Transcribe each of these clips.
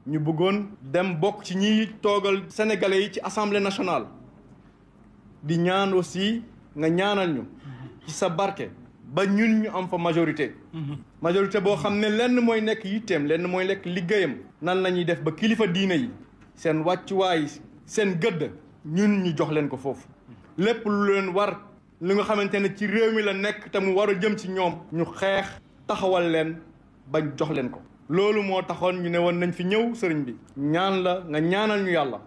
ñu bëggoon dem bokk ci ñiy toogal sénégalais yi ci assemblée nationale di ñaan aussi nga ñaanal ñu ci sa barke ba ñun ñu am fa majorité boo xam ne lenn mooy nekk yitteem lenn mooy nekk liggéeyam nan la ñuy def ba kilifa diine yi seen wàccuwaay seen gëdd ñun ñu jox leen ko foofu lépp lu leen war li nga xamante ne ci réew mi la nekk te mu war a jëm ci ñoom ñu xeex taxawal leen bañ jox leen ko loolu moo taxoon ñu ne woon nañ fi ñëw sëriñ bi ñaan la nga ñaanal ñu yàlla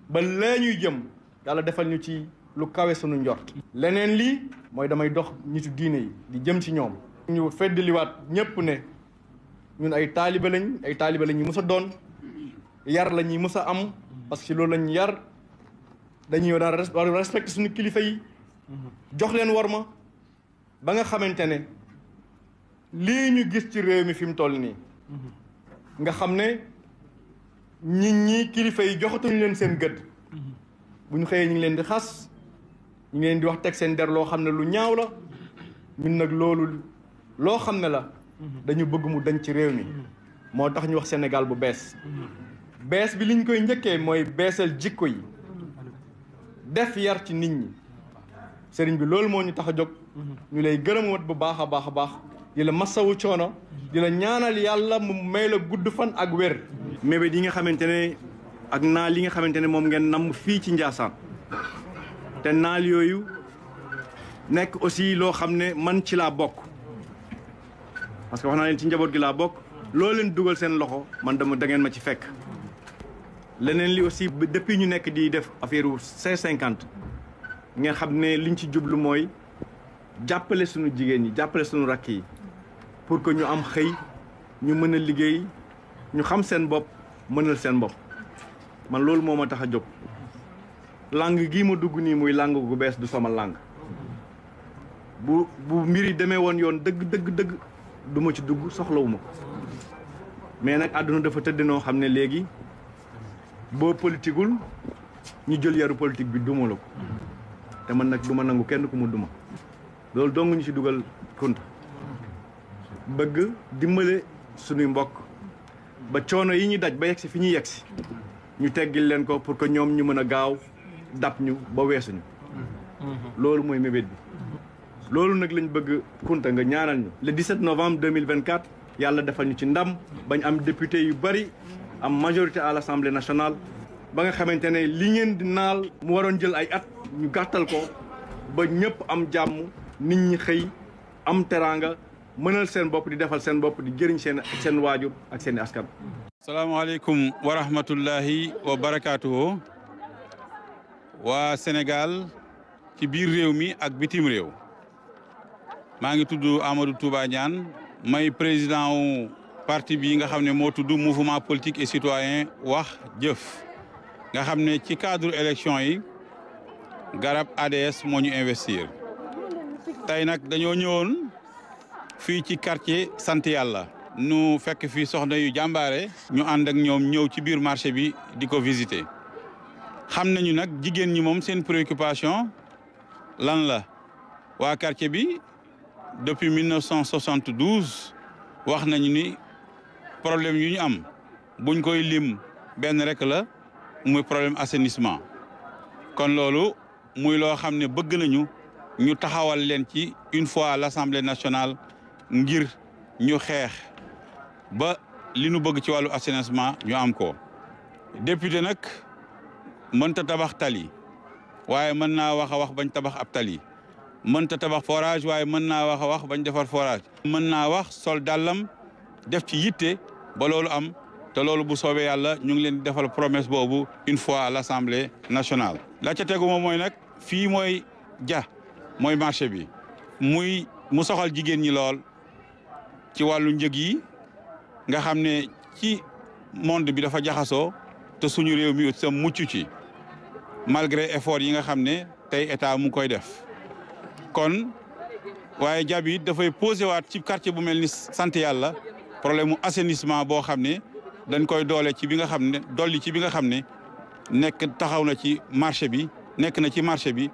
ba lee ñuy jëm yàlla defal ñu ci lu kawe sunu njort leneen lii mooy damay dox nitu diine yi di jëm ci ñoom ñu feddaliwaat ñépp ne ñun ay taalibe lañ ñu mës a doon yar la ñuy mës a am parce que loolu lañ yar dañuy war a respecté suñu kilifa yi jox leen worma ba nga xamante ne lii ñu gis ci réew mi fi mu toll nii nga xam ne nit ñi kilifa yi joxatuñu leen seen gëdd bu ñu xëyee ñu ngi leen di xas ñu ngi leen di wax teg seen der loo xam ne lu ñaaw la ñun nag loolu loo xam ne la dañu bëgg mu dañ ci réew mi moo tax ñu wax Sénégal bu bees bi liñ koy njëkkee mooy beesal jikko yi def yar ci nit ñi sëriñ bi loolu moo ñu tax a jóg ñu lay gërëm wat bu baax a baax a baax di la masawu coono di la ñaanal yàlla mu may la gudd fan ak wér mébét yi nga xamante ne ak naal yi nga xamante ne moom ngeen namm fii ci Ndiassane te naal yooyu nekk aussi loo xam ne man ci laa bokk parce que wax naa leen ci njaboot gi laa bokk loo leen dugal seen loxo man da ngeen ma ci fekk leneen li aussi depuis ñu nekk di def affaire C50 ngeen xam ne liñ ci jublu mooy jàppale suñu jigéen ñi jàppale suñu rakk yi pour que ñu am xëy ñu mën a liggéey ñu xam seen bopp mënal seen bopp man loolu moo ma tax a jóg langue gii ma dugg nii muy langue gu bees du sama langue bu mbir yi demee woon yoon dëgg du ma ci dugg soxlawuma ko mais nag àdduna dafa tëdd noo xam ne léegi boo politikul ñu jël yaru politique bi duma la ko te man nag du ma nangu kenn ku mu duma loolu dong ñu ci dugal Kunta bëgg dimbale suñuy mbokk ba coono yi ñu daj ba yegsi fi ñuy yegsi ñu teggil leen ko pour que ñoom ñu mën a gaaw dab ñu ba weesuñu loolu mooy mébét bi loolu nag lañ bëgg Kunta nga ñaanal ñu le 17 novembre 2024 yàlla defal ñu ci ndam bañ am député yu bari am majorité à l'Assemblée nationale ba nga xamante ne li ngeen di naal mu waroon jël ay at ñu gàttal ko ba ñëpp am jàmm nit ñi xëy am teraanga mënal seen bopp di defal seen bopp di jëriñ seen waajur ak seen askan. salaamaaleykum wa rahmatullahi wa barakaatuhu waa Sénégal ci biir réew mi ak bitim réew maa ngi tudd Amadou Touba Niane may président wu parti bi nga xam ne moo tudd mouvement politique et citoyen wax jëf nga xam ne ci cadre élection yi Garab ADS moo ñu investir tey nag dañoo ñëwoon fii ci quartier sant yàlla nu fekk fii soxna yu jàmbaare ñu ànd ak ñoom ñëw ci biir marché bi di ko visiter xam nañu nag jigéen ñi moom seen préoccupation lan la waa quartier bi depuis 1972 wax nañu ni problème yu ñu am buñ koy lim benn rek la muy problème assainissement kon loolu muy loo xam ne bëgg nañu ñu taxawal leen ci une fois à l'Assemblée nationale ngir ñu xeex ba li nu bëgg ci wàllu assainissement ñu am ko député nag mënta tabax tali waaye mën naa wax a wax bañ tabax ab tali mënta tabax forage waaye mën naa wax a wax bañ defar forage mën naa wax sol dàllam def ci yitte ba loolu am te loolu bu soobee yàlla ñu ngi leen di defal promesse boobu une fois à l'Assemblée nationale. la ca tegu moom mooy nag fii mooy mooy marché bi mu soxal jigéen ñi lool ci wàllu njëg yi nga xam ne ci monde bi dafa jaxasoo te suñu réew mi sa mucc ci malgré effort yi nga xam ne tey état mu ngi koy def kon waaye jabi dafay posé waat ci quartier bu mel ni sant yàlla problème mu assainissement boo xam ne dañ koy doole ci bi nga xam ne dolli ci bi nga xam ne nekk taxaw na ci marché bi nekk na ci marché bi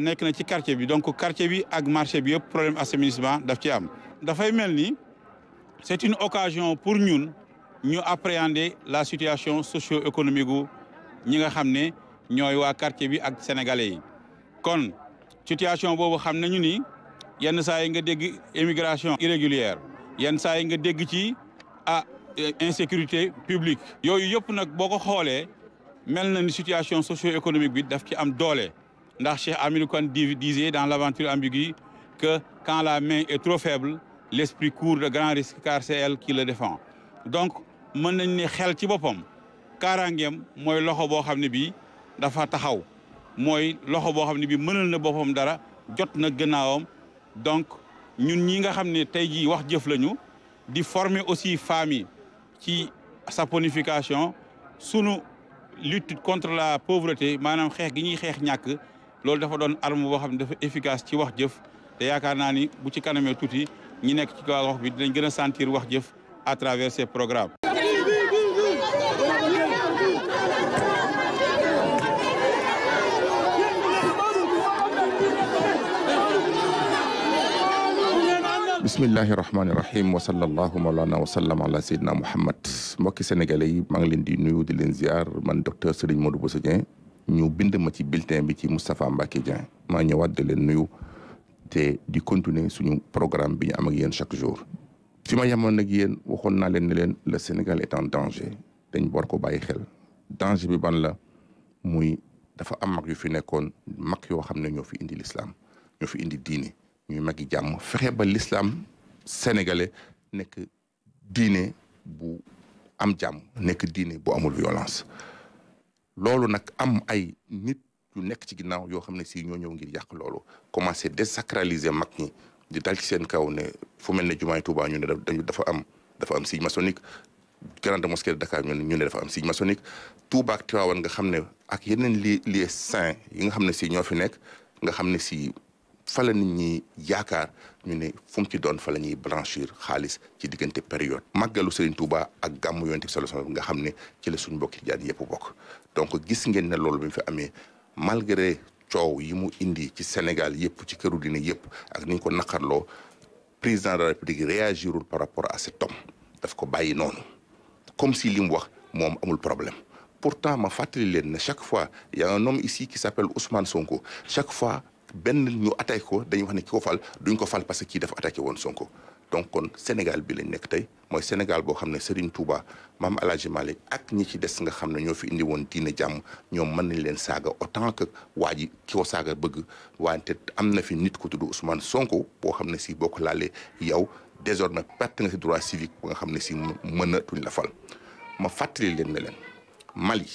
nekk na ci quartier bi donc quartier bi ak marché bi yëpp problème assainissement daf ci am. dafay mel ni c'est une occasion pour ñun ñu appréhender la situation socio-économique gu ñi nga xam ne ñooy waa quartier bi ak sénégalais yi. kon situation boobu xam nañu ni yenn saa yi nga dégg immigration irrégulière yenn saa yi nga dégg ci insécurité publique. yooyu yëpp nag boo ko xoolee mel na ni situation socio-économique bi daf ci am doole ndax Cheikh Hamidou Kane disait dans l'aventure ambiguë que quand la main est trop faible l'esprit court de grands risques car c'est elle qui le défend. donc mën nañ ne xel ci boppam kaaraangeem mooy loxo boo xam ne bii dafa taxaw mooy loxo boo xam ne bii mënal na boppam dara jot na gannaawam. donc ñun ñi nga xam ne tey jii wax jëf lañu di former aussi femmes yi ci saponification sunu lutte contre la pauvreté maanaam xeex gi ñuy xeex ñàkk loolu dafa doon arme boo xam ne dafa efficace ci wax jëf te yaakaar naa ni bu ci kanamee tuuti ñi nekk ci kaw wax bi dinañ gën a sentir wax jëf à travers ces programmes. bismillahi rahmaani rahim wa sallallahu mawlana wa sallam ala sayyidina Muhammad. mbokki sénégalais yi maa ngi leen di nuyu di leen ziar man docteur Serigne Modou Bousso Dieng ñu bind ma ci bulletin bi ci Moustapha Mbacké Dieng maa ñëwaat di leen nuyu te di continuer suñu programme bi ñu am ak yéen chaque jour. fi ma yemoon nag yéen waxoon naa leen ne leen le Sénégal est en danger dañ war ko bàyyi xel danger bi ban la muy dafa am mag yu fi nekkoon mag yoo xam ne ñoo fi indi l'islam ñoo fi indi diine ñuy magi jàmm fexe ba l'islam sénégalais nekk diine bu am jàmm nekk diine bu amul violence. loolu nag am ay nit yu nekk ci ginnaaw yoo xam ne si ñoo ñëw ngir yàq loolu commencé désacraliser mag ñi di dal ci seen kaw ne fu mel ne jumaay Touba ñu ne dafa am signe maçonnique grande mosquée de Dakar ñu ne dafa am signe maçonnique Touba ak Tivaouane nga xam ne ak yeneen lieux saints yi nga xam ne si ñoo fi nekk nga xam ne si fa la nit ñi yaakaar ñu ne fu mu ci doon fa la ñuy blanchir xaalis ci diggante période màggalu Serigne Touba ak gàmmu Yonent bi sallallahu alayhi wasallam nga xam ne ci la suñu mbokki jaan yëpp bokk. donc gis ngeen ne loolu bi mu fi amee malgré coow yi mu indi ci Sénégal yëpp ci këru dina yëpp ak ni ñu ko naqarloo président de la République réagirul par rapport à cet homme daf ko bàyyi noonu comme si li mu wax moom amul problème. pourtant ma fàttali leen ne chaque fois y a un homme ici qui s'appelle Ousmane Sonko chaque fois benn ñu attaqué ko dañuy wax ne ki ko fal duñ ko fal parce que kii dafa attaqué woon Sonko. donc kon Sénégal bi lañ nekk tey mooy Sénégal boo xam ne Serigne Touba Maam El Hadji Malick ak ñi ci des nga xam ne ñoo fi indi woon diine jàmm ñoom mën nañ leen saaga autant que waa ji ki ko saaga bëgg wante am na fi nit ku tudd Ousmane Sonko boo xam ne si boo ko laalee yow désormais perte nga si droit civique ba nga xam ne si mënatuñ la fal. ma fàttali leen ne leen Mali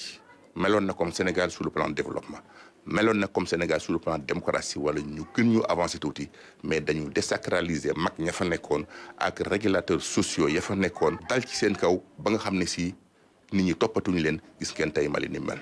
meloon na comme Sénégal sur le plan de développement. meloon na comme Sénégal sur le plan démocratie wala ñu gën ñu avancé tuuti mais dañu désacraliser mag ña fa nekkoon ak régulateurs sociaux ya fa nekkoon dal ci seen kaw ba nga xam ne si nit ñi toppatuñu leen gis ngeen tey Mali ni mel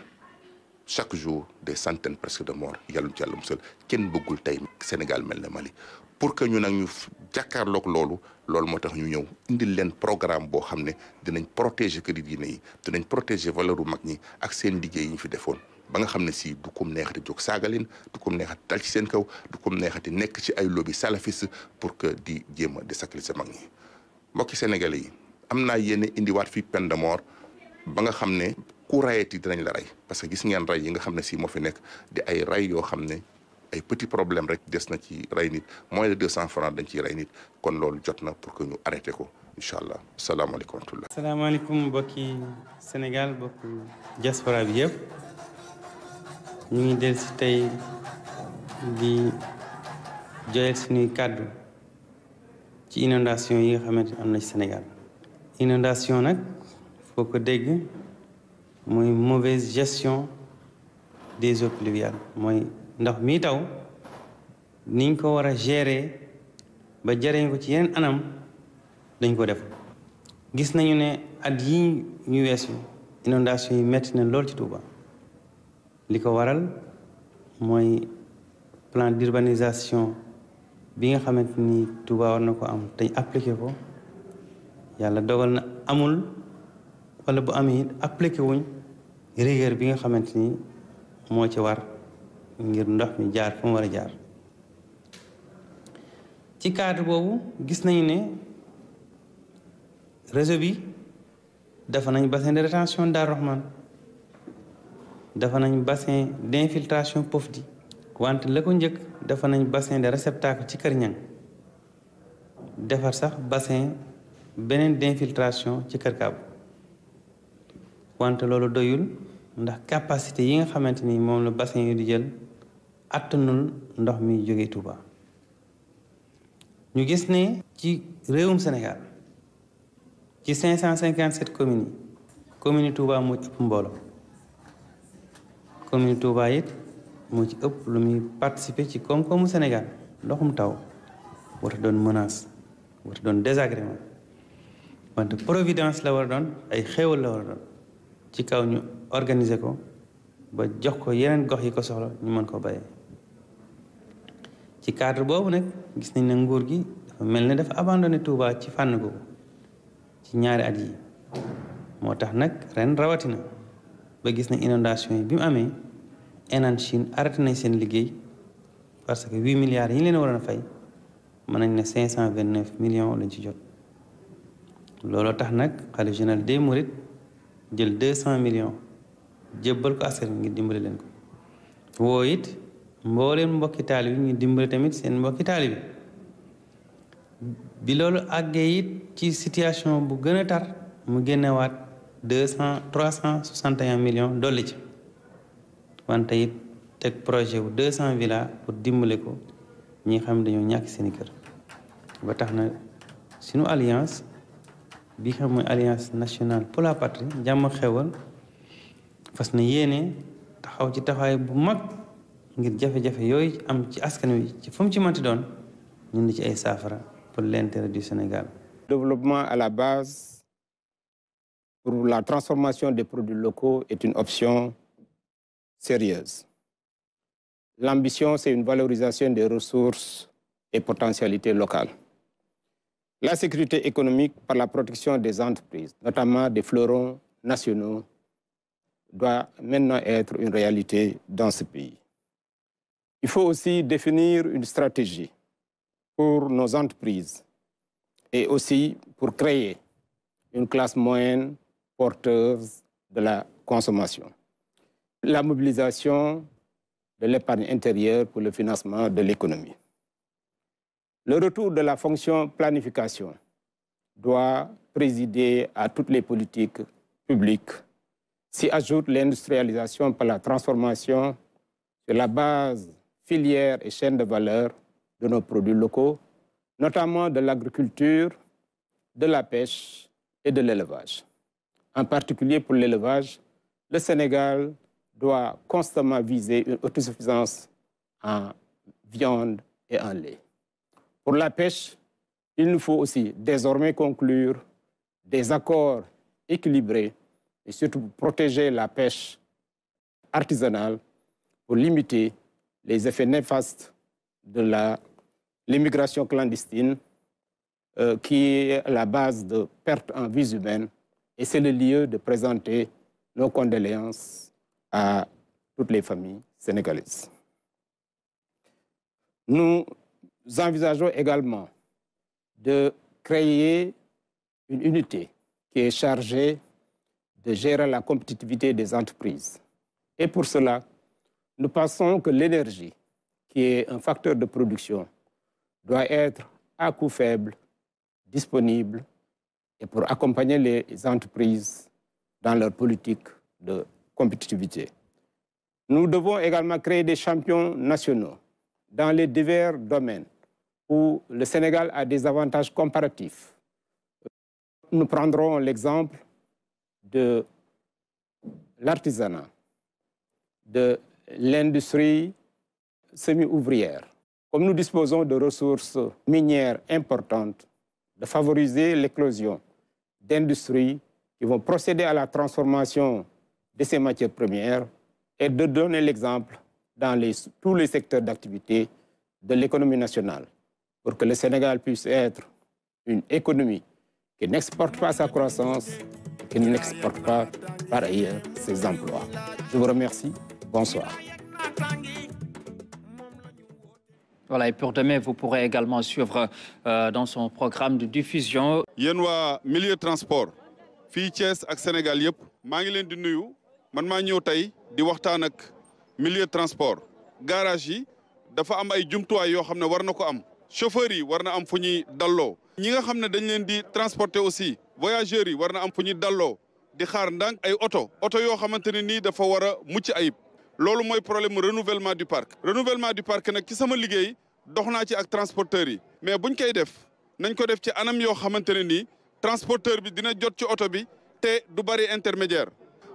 chaque jour des centaines presque de morts yàlla ci yàlla musal kenn bëggul tey Sénégal mel na Mali. pour que ñu nag ñu jàkkaarloog loolu moo tax ñu ñëw indil leen programme boo xam ne dinañ protéger kër diine yi dinañ protéger valeur u mag ñi ak seen liggéey yi ñu fi defoon. ba nga xam ne si du kum neexati jóg saaga leen du kum neexati dal ci seen kaw du kum neexati nekk ci ay lobby salafiste pour que di jéem a désacraliser mag ñi. mbokki sénégalais yi am naa yéene indiwaat fii peine de mort ba nga xam ne ku rayeti dinañ la rey parce que gis ngeen rey yi nga xam ne si moo fi nekk di ay rey yoo xam ne ay petit problème rek des na ci rey nit moins de 200 francs dañ ciy rey nit kon loolu jot na pour que ñu arrêté ko incha allah salaamaaleykum wa rahmatullah. salaamaaleykum mbokki Sénégal mbokki diaspora bi yëpp. ñu ngi del si tey di joyal suñuy kàddu ci inondation yi nga xamante am na ci Sénégal. inondation nag foo ko dégg mooy mauvaise gestion des eaux pluviales mooy ndox mi taw niñ ko war a gérer ba jariñ ko ci yeneen anam dañ ko def. gis nañu ne at yi ñu weesu inondation yi metti na lool ci Touba. li ko waral mooy plan d'urbanisation bi nga xamante ni Touba war na ko am te appliqué ko yàlla dogal na amul wala bu amee it appliqué wuñ rigueur bi nga xamante ni moo ci war ngir ndox mi jaar fa mu war a jaar. ci cadre boobu gis nañu ne réseau bi dafa nañ bassin de rétention Darou Rahmane dafa nañ bassin d'infiltration Pofdy wante la ko njëkk dafa nañ bassin de réceptacle ci Kër Ñang defar sax bassin beneen d'infiltration ci Kër Kaabu wante loolu doyul ndax capacité yi nga xamante ni moom la bassin yi di jël attanul ndox mi jóge Touba ñu gis ne ci réewum Sénégal ci 557 communes yi commune Touba moo ci ëpp mbooloo commune Touba it moo ci ëpp lu muy participer ci koom-koomu Sénégal ndoxum taw warta doon menace warta doon désagrément wante providence la war a doon ay xéewal la war a doon ci kaw ñu organiser ko ba jox ko yeneen gox yi ko soxla ñu mën ko bayee ci cadre boobu nag gis nañ ne nguur gi dafa mel ne dafa abandonné Touba ci fànn googu ci ñaari at yi moo tax nag ren rawatina ba gis na inondation yi bi mu amee Enan Chine arrêté nañ seen liggéey parce que 8 milliards yi ñu leen waroon a fay mën nañ ne 529 millions lañ ci jot looloo tax nag xalifa général des mourides jël 200 millions jébbal ko askan wi ngir dimbale leen ko woo it mbooleem mbokki taali bi ñu dimbale tamit seen mbokki taali bi loolu àggee it ci situation bu gën a tar mu génnewaat 361 millions dolli ci wante it teg projet wu 200 villas pour dimbale ko ñi xam dañoo ñàkk seeni kër ba tax na suñu alliance bi xam mooy alliance nationale pour la patrie jàmm xewal fas na yéene taxaw ci taxawaay bu mag ngir jafe-jafe yooyu am ci askan wi ci fu mu ci manti doon ñun di ci ay saafara pour l'intérêt du Sénégal. Développement à la base pour la transformation des produits locaux est une option sérieuse. L'ambition, c'est une valorisation des ressources et potentialités locales. La sécurité économique par la protection des entreprises, notamment des fleurons nationaux, doit maintenant être une réalité dans ce pays. Il faut aussi définir une stratégie pour nos entreprises et aussi pour créer une classe moyenne porteuse de la consommation. La mobilisation de l'épargne intérieure pour le financement de l'économie. Le retour de la fonction planification doit présider à toutes les politiques publiques. S'y ajoute l'industrialisation par la transformation sur la base filière et chaîne de valeur de nos produits locaux, notamment de l'agriculture, de la pêche et de l'élevage. En particulier pour l'élevage, le Sénégal doit constamment viser une autosuffisance en viande et en lait. Pour la pêche, il nous faut aussi désormais conclure des accords équilibrés et surtout protéger la pêche artisanale pour limiter les effets néfastes de l'immigration clandestine qui est la base de pertes en vies humaines et c'est le lieu de présenter nos condoléances à toutes les familles sénégalaises. Nous envisageons également de créer une unité qui est chargée de gérer la compétitivité des entreprises. Et pour cela, nous pensons que l'énergie, qui est un facteur de production, doit être à coût faible, disponible, et pour accompagner les entreprises dans leur politique de compétitivité. Nous devons également créer des champions nationaux dans les divers domaines où le Sénégal a des avantages comparatifs. Nous prendrons l'exemple de l'artisanat, de l'industrie semi-ouvrière. Comme nous disposons de ressources minières importantes, de favoriser l'éclosion d'industries qui vont procéder à la transformation de ces matières premières et de donner l'exemple dans tous les secteurs d'activité de l'économie nationale pour que le Sénégal puisse être une économie qui n'exporte pas sa croissance et qui n'exporte pas par ailleurs ses emplois. Je vous remercie. Bonsoir. Voilà, et pour demain, vous pourrez également suivre dans son programme de diffusion. Yéen waa milieu transport fii Thiès ak Sénégal yëpp maa ngi leen di nuyu man maa ñëw tey di waxtaan ak milieu transport garage yi dafa am ay jumtuwaay yoo xam ne war na ko am chauffeurs yi war na am fu ñuy dalloo ñi nga xam ne dañ leen di transporter aussi voyageurs yi war na am fu ñuy dalloo di xaar ndànk ay oto yoo xamante ne nii dafa war a mucc ayib loolu mooy problème renouvellement du parc nag ci sama liggéey dox naa ci ak transporteurs yi mais buñ koy def nañ ko def ci anam yoo xamante ne nii transporteur bi dina jot ci oto bi te du bari intermédiaire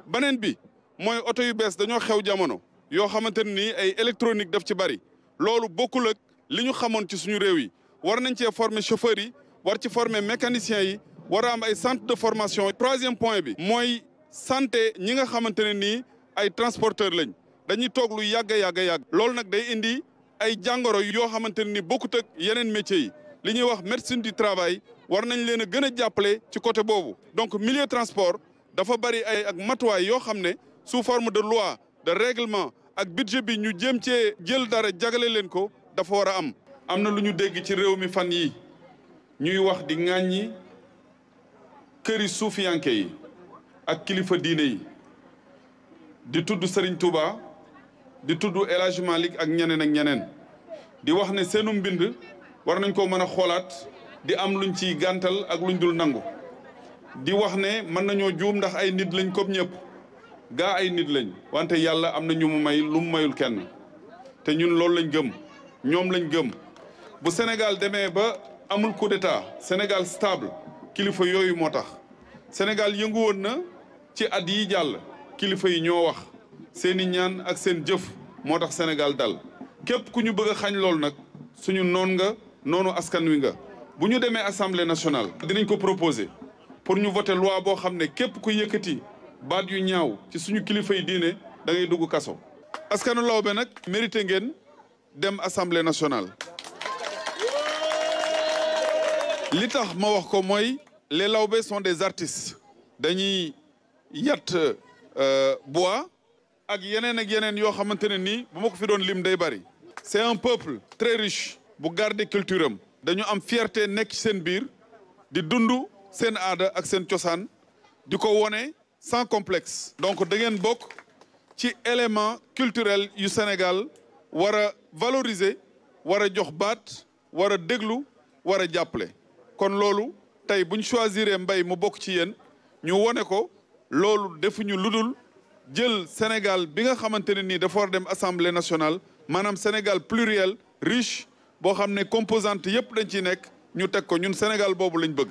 beneen bi mooy oto yu bees dañoo xew jamono yoo xamante ne nii ay électronique daf ci bari loolu bokkul ak li ñu xamoon ci suñu réew yi war nañ cee former chauffeurs yi war ci former mécaniciens yi war a am ay centre de formation. Troisième point bi mooy santé ñi nga xamante ne nii ay transporteurs lañ dañuy toog lu yàgg a yàgg loolu nag day indi ay jàngoro yoo xamante ne nii bokkut ak yeneen métiers yi li ñuy wax médecine du travail war nañ leen a gën a jàppale ci côté boobu. donc milieu transport dafa bari ay ak matuwaay yoo xam ne sous forme de loi de règlement ak budget bi ñu jéem cee jël dara jagale leen ko dafa war a am. am na lu ñu dégg ci réew mi fan yi ñuy wax di ŋàññi këri suufiyanke yi ak kilifa diine yi di tudd Serigne Touba di tudd El Hadj Malick ak ñeneen di wax ne seenu mbind war nañ ko mën a xoolaat di am luñ ciy gàntal ak luñ dul nangu di wax ne mën nañoo juum ndax ay nit lañ comme ñëpp gaa ay nit lañ wante yàlla am na ñu mu may lu mu mayul kenn te ñun loolu lañ gëm ñoom lañ gëm bu Sénégal demee ba amul coup d'état Sénégal stable kilifa yooyu moo tax Sénégal yëngu woon na ci at yi jàll kilifa yi ñoo wax seeni ñaan ak seen jëf moo tax Sénégal dal képp ku ñu bëgg a xañ loolu nag suñu noon nga noonu askan wi nga bu ñu demee assemblée nationale dinañ ko proposer pour ñu voter loi boo xam ne képp ku yëkkati baat yu ñaaw ci suñu kilifa yi diine da ngay dugg kaso askanu Lawbe nag mérité ngeen dem assemblée nationale li tax ma wax ko mooy les Lawbe sont des artistes dañuy yat bois ak yeneen yoo xamante ne nii bu ma ko fi doon lim day bari c'est un peuple très riche bu garder culture am dañu am fierté nekk ci seen biir di dund seen aada ak seen cosaan di ko wone sans complexe donc da ngeen bokk ci élément culturel yu Sénégal war a valoriser war a jox baat war a déglu war a jàppale kon loolu tey buñ choisir mbay mu bokk ci yéen ñu wone ko loolu defuñu ludul jël Sénégal bi nga xamante ne nii dafa war dem assemblée nationale maanaam Sénégal pluriel riche boo xam ne composante yëpp dañ ciy nekk ñu teg ko ñun Sénégal boobu lañ bëgg